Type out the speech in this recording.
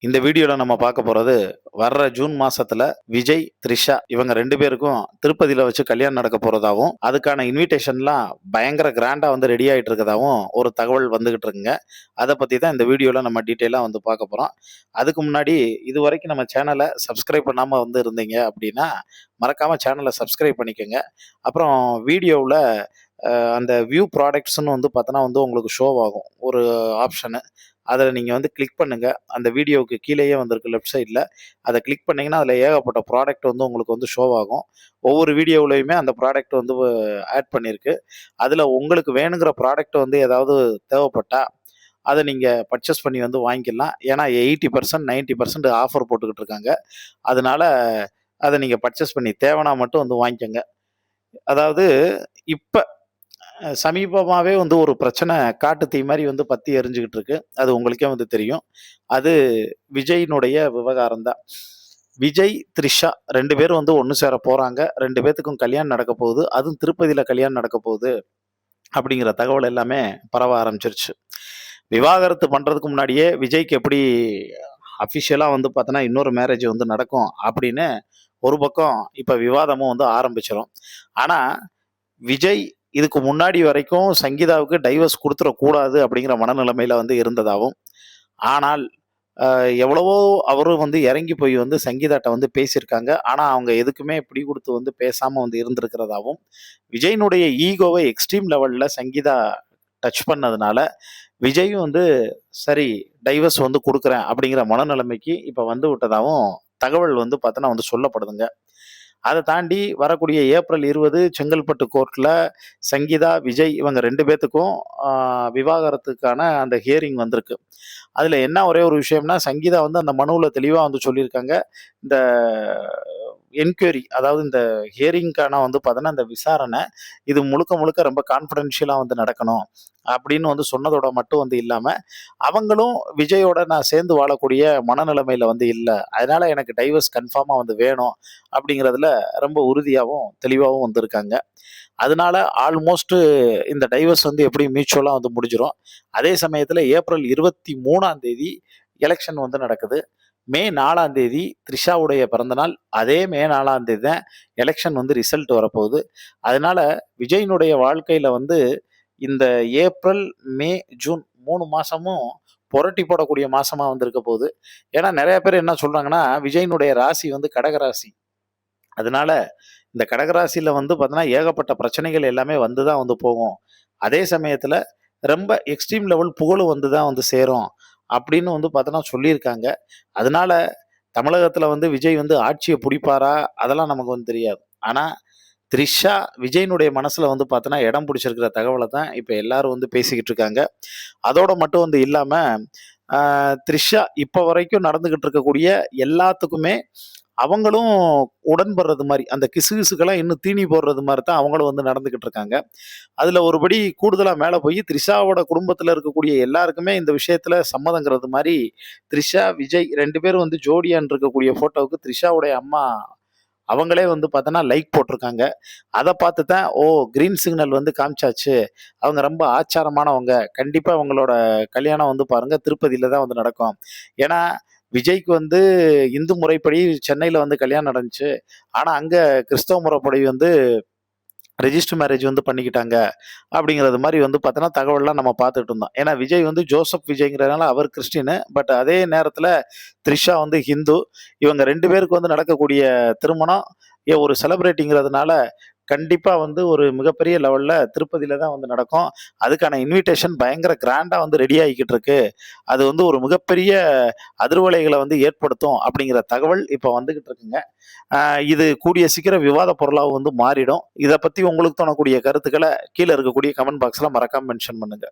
இந்த வீடியோல நம்ம பார்க்க போறது, வர்ற ஜூன் மாசத்துல விஜய், த்ரிஷா இவங்க 2 பேருக்கும் திருப்பதியில வச்சு கல்யாணம் நடக்க போறதாவும், அதுக்கான இன்விடேஷன்லாம் பயங்கர கிராண்டா வந்து ரெடி ஆயிட்டு இருக்கதாவும் ஒரு தகவல் வந்துகிட்டு இருக்குங்க. அத பத்தி தான் இந்த வீடியோல நம்ம டீட்டெயிலா வந்து பார்க்க போறோம். அதுக்கு முன்னாடி இதுவரைக்கும் நம்ம சேனல சப்ஸ்கிரைப் பண்ணாம வந்து இருந்தீங்க அப்படின்னா, மறக்காம சேனல சப்ஸ்கிரைப் பண்ணிக்கங்க. அப்புறம் வீடியோவுல அந்த வியூ ப்ராடக்ட்ஸ்ன்னு வந்து பார்த்தோன்னா வந்து உங்களுக்கு ஷோ ஆகும். ஒரு ஆப்ஷனு. அத நீங்க வந்து கிளிக் பண்ணுங்க. அந்த வீடியோவுக்கு கீழேயே வந்திருக்கு லெஃப்ட் சைட்ல. அத கிளிக் பண்ணீங்கன்னா, அதில ஏகப்பட்ட ப்ராடக்ட் வந்து உங்களுக்கு வந்து ஷோ ஆகும். ஒவ்வொரு வீடியோவுலயுமே அந்த ப்ராடக்ட் வந்து ஆட் பண்ணியிருக்கு. அதில உங்களுக்கு வேணுங்கிற ப்ராடக்ட் வந்து ஏதாவது தேவைப்பட்டா, அத நீங்க பர்ச்சேஸ் பண்ணி வந்து வாங்கிக்கலாம். ஏன்னா 80% 90% ஆஃபர் போட்டுக்கிட்டு இருக்காங்க. அதனால அத நீங்க பர்ச்சேஸ் பண்ணி தேவனா மட்டும் வந்து வாங்கிக்கங்க. அதாவது இப்ப சமீபமாவே வந்து ஒரு பிரச்சனை காட்டு தீ மாரி வந்து பத்தி எரிஞ்சுகிட்டு இருக்கு. அது உங்களுக்கே வந்து தெரியும். அது விஜயினுடைய விவகாரம் தான். விஜய், த்ரிஷா 2 பேரும் வந்து ஒண்ணு சேர போறாங்க. 2 பேத்துக்கும் கல்யாணம் நடக்க போகுது. அதுவும் திருப்பதியில கல்யாணம் நடக்க போகுது. அப்படிங்கிற தகவல் எல்லாமே பரவ ஆரம்பிச்சிருச்சு. விவாகரத்து பண்றதுக்கு முன்னாடியே விஜய்க்கு எப்படி அஃபிஷியலா வந்து பார்த்தோன்னா, இன்னொரு மேரேஜ் வந்து நடக்கும் அப்படின்னு ஒரு பக்கம் இப்ப விவாதமும் வந்து ஆரம்பிச்சிரும். ஆனா விஜய் இதுக்கு முன்னாடி வரைக்கும் சங்கீதாவுக்கு டைவர்ஸ் குடுத்துறக்கூடாது அப்படிங்கிற மனநிலைமையில வந்து இருந்ததாவும், ஆனால் எவ்வளவோ அவரும் வந்து இறங்கி போய் வந்து சங்கீதாட்ட வந்து பேசியிருக்காங்க. ஆனா, அவங்க எதுக்குமே பிடி குடுத்து வந்து பேசாம வந்து இருந்திருக்கிறதாவும், விஜயினுடைய ஈகோவ எக்ஸ்ட்ரீம் லெவல்ல சங்கீதா டச் பண்ணதுனால, விஜயும் வந்து சரி டைவர்ஸ் வந்து குடுக்குறேன் அப்படிங்கிற மனநிலைமைக்கு இப்ப வந்து விட்டதாவும் தகவல் வந்து பார்த்தோன்னா வந்து சொல்லப்படுதுங்க. அத தாண்டி வரக்கூடிய ஏப்ரல் 20 செங்கல்பட்டு கோர்ட்ல சங்கீதா, விஜய் இவங்க 2 பேத்துக்கும் ஆ விவாகரத்துக்கான அந்த ஹியரிங் வந்திருக்கு. அதுல என்ன ஒரே ஒரு விஷயம்னா, சங்கீதா வந்து அந்த மனுவுல தெளிவா வந்து சொல்லியிருக்காங்க. இந்த என்குயரி அதாவது இந்த ஹியரிங்க்கான வந்து பார்த்தோன்னா, இந்த விசாரணை இது முழுக்க முழுக்க ரொம்ப கான்ஃபிடென்ஷியலா வந்து நடக்கணும். அப்படின்னு வந்து சொன்னதோட மட்டும் வந்து இல்லாம, அவங்களும் விஜயோட நான் சேர்ந்து வாழக்கூடிய மனநிலைமையில வந்து இல்ல. அதனால எனக்கு டைவர்ஸ் கன்ஃபார்மா வந்து வேணும். அப்படிங்கிறதுல ரொம்ப உறுதியாவும், தெளிவாவும் வந்திருக்காங்க. அதனால ஆல்மோஸ்ட் இந்த டைவர்ஸ் வந்து எப்படியும் மியூச்சுவலா வந்து முடிஞ்சிரும். அதே சமயத்துல ஏப்ரல் 23ஆம் தேதி எலக்ஷன் வந்து நடக்குது. மே 4ஆம் தேதி த்ரிஷாவுடைய பிறந்தநாள். அதே மே 4ஆம் தேதி தான் எலக்ஷன் வந்து ரிசல்ட் வரப்போகுது. அதனால விஜயினுடைய வாழ்க்கையில வந்து இந்த ஏப்ரல், மே, ஜூன் 3 மாசமும் புரட்டி போடக்கூடிய மாசமா வந்து இருக்க போகுது. ஏன்னா நெறைய பேர் என்ன சொல்றாங்கன்னா, விஜயினுடைய ராசி வந்து கடக ராசி. அதனால இந்த கடகராசியில வந்து பார்த்தீங்கன்னா, ஏகப்பட்ட பிரச்சனைகள் எல்லாமே வந்து தான் வந்து போகும். அதே சமயத்தில ரொம்ப எக்ஸ்ட்ரீம் லெவல் புகழும் வந்து தான் வந்து சேரும். அப்படின்னு வந்து பார்த்தோன்னா சொல்லியிருக்காங்க. அதனால தமிழகத்தில வந்து விஜய் வந்து ஆட்சிய புடிப்பாரா? அதெல்லாம் நமக்கு வந்து தெரியாது. ஆனா, த்ரிஷா விஜயினுடைய மனசுல வந்து பார்த்தோன்னா, இடம் பிடிச்சிருக்கிற தகவல தான் இப்ப எல்லாரும் வந்து பேசிக்கிட்டு இருக்காங்க. அதோட மட்டும் வந்து இல்லாம, ஆ த்ரிஷா இப்ப வரைக்கும் நடந்துகிட்டு இருக்கக்கூடிய எல்லாத்துக்குமே அவங்களும் உடன்படுறது மாரி, அந்த கிசுகிசுக்கெல்லாம் இன்னும் தீனி போடுறது மாரி தான் அவங்களும் வந்து நடந்துகிட்டு இருக்காங்க. அதுல ஒருபடி கூடுதலா மேல போயி த்ரிஷாவோட குடும்பத்துல இருக்கக்கூடிய எல்லாருக்குமே இந்த விஷயத்துல சம்மதங்கிறது மாரி, த்ரிஷா, விஜய் 2 பேரும் வந்து ஜோடியான்னு இருக்கக்கூடிய ஃபோட்டோவுக்கு த்ரிஷாவுடைய அம்மா அவங்களே வந்து பார்த்தோன்னா, லைக் போட்டிருக்காங்க. அத பார்த்து தான், ஓ! கிரீன் சிக்னல் வந்து காமிச்சாச்சு. அவங்க ரொம்ப ஆச்சாரமானவங்க. கண்டிப்பா அவங்களோட கல்யாணம் வந்து பாருங்க, திருப்பதியில தான் வந்து நடக்கும். ஏன்னா, விஜய்க்கு வந்து இந்து முறைப்படி சென்னையில வந்து கல்யாணம் நடந்துச்சு. ஆனா, அங்க கிறிஸ்தவ முறைப்படி வந்து ரெஜிஸ்டர் மேரேஜ் வந்து பண்ணிக்கிட்டாங்க. அப்படிங்கிறது மாரி வந்து பார்த்தோன்னா, தகவல்லாம் நம்ம பார்த்துட்டு இருந்தோம். ஏன்னா, விஜய் வந்து ஜோசப் விஜய்ங்கிறதுனால அவர் கிறிஸ்டியனு. பட் அதே நேரத்தில த்ரிஷா வந்து ஹிந்து. இவங்க 2 பேருக்கு வந்து நடக்கக்கூடிய திருமணம் ஒரு செலிபிரிட்டிங்கிறதுனால, கண்டிப்பா வந்து ஒரு மிகப்பெரிய லெவல்ல திருப்பதியில தான் வந்து நடக்கும். அதுக்கான இன்விடேஷன் பயங்கர கிராண்டா வந்து ரெடி ஆகிக்கிட்டு இருக்கு. அது வந்து ஒரு மிகப்பெரிய அதிர்வலைகள வந்து ஏற்படுத்தும் அப்படிங்கிற தகவல் இப்ப வந்துகிட்டு இருக்குங்க. இது கூடிய சீக்கிரம் விவாத பொருளாவும் வந்து மாறிடும். இத பத்தி உங்களுக்கு தோணக்கூடிய கருத்துக்கள கீழ இருக்கக்கூடிய கமெண்ட் பாக்ஸ்ல மறக்காம மென்ஷன் பண்ணுங்க.